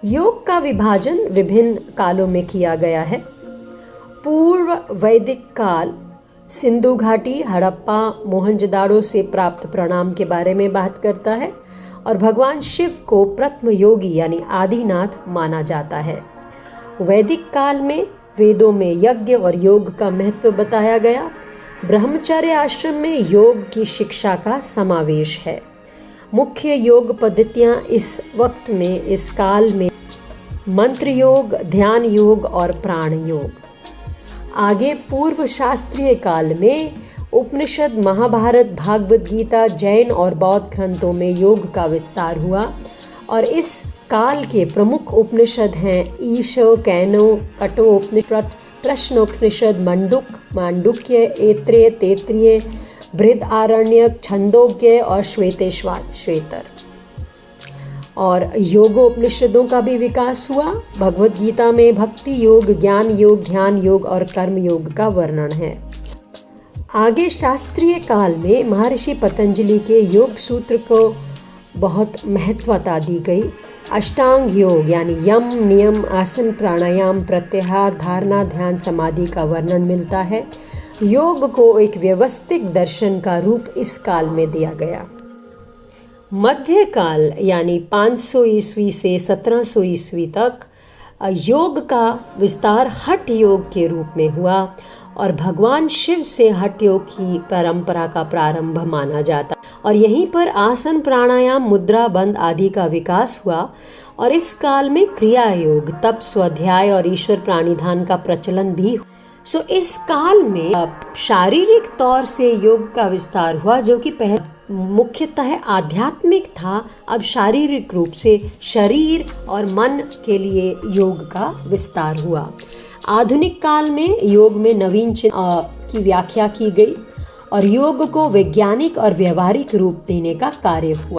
योग का विभाजन विभिन्न कालों में किया गया है। पूर्व वैदिक काल सिंधु घाटी, हड़प्पा, मोहनजोदाड़ो से प्राप्त प्रणाम के बारे में बात करता है और भगवान शिव को प्रथम योगी यानी आदिनाथ माना जाता है। वैदिक काल में वेदों में यज्ञ और योग का महत्व बताया गया। ब्रह्मचर्य आश्रम में योग की शिक्षा का समावेश है। मुख्य योग पद्धतियां इस काल में मंत्र योग, ध्यान योग और प्राण योग। आगे पूर्व शास्त्रीय काल में उपनिषद, महाभारत, भागवत गीता, जैन और बौद्ध ग्रंथों में योग का विस्तार हुआ और इस काल के प्रमुख उपनिषद हैं ईशो, कैनो, कठोपनिषद, प्रश्नोपनिषद, मांडुक्य, ऐत्रेय, तैत्तिरीय, बृहदारण्यक, छंदोग्य और श्वेतर। और योगोपनिषदों का भी विकास हुआ। भगवत गीता में भक्ति योग, ज्ञान योग, ध्यान योग और कर्म योग का वर्णन है। आगे शास्त्रीय काल में महर्षि पतंजलि के योग सूत्र को बहुत महत्वता दी गई। अष्टांग योग यानी यम, नियम, आसन, प्राणायाम, प्रत्याहार, धारणा, ध्यान, समाधि का वर्णन मिलता है। योग को एक व्यवस्थित दर्शन का रूप इस काल में दिया गया। मध्यकाल यानी 500 ईस्वी से 1700 ईस्वी तक योग का विस्तार हठ योग के रूप में हुआ और भगवान शिव से हठ योग की परंपरा का प्रारंभ माना जाता और यहीं पर आसन, प्राणायाम, मुद्रा बंद आदि का विकास हुआ। और इस काल में क्रिया योग, तप, स्वाध्याय और ईश्वर प्राणिधान का प्रचलन भी। इस काल में शारीरिक तौर से योग का विस्तार हुआ, जो कि पहले मुख्यतः आध्यात्मिक था। अब शारीरिक रूप से शरीर और मन के लिए योग का विस्तार हुआ। आधुनिक काल में योग में नवीन चिंतन की व्याख्या की गई और योग को वैज्ञानिक और व्यवहारिक रूप देने का कार्य हुआ।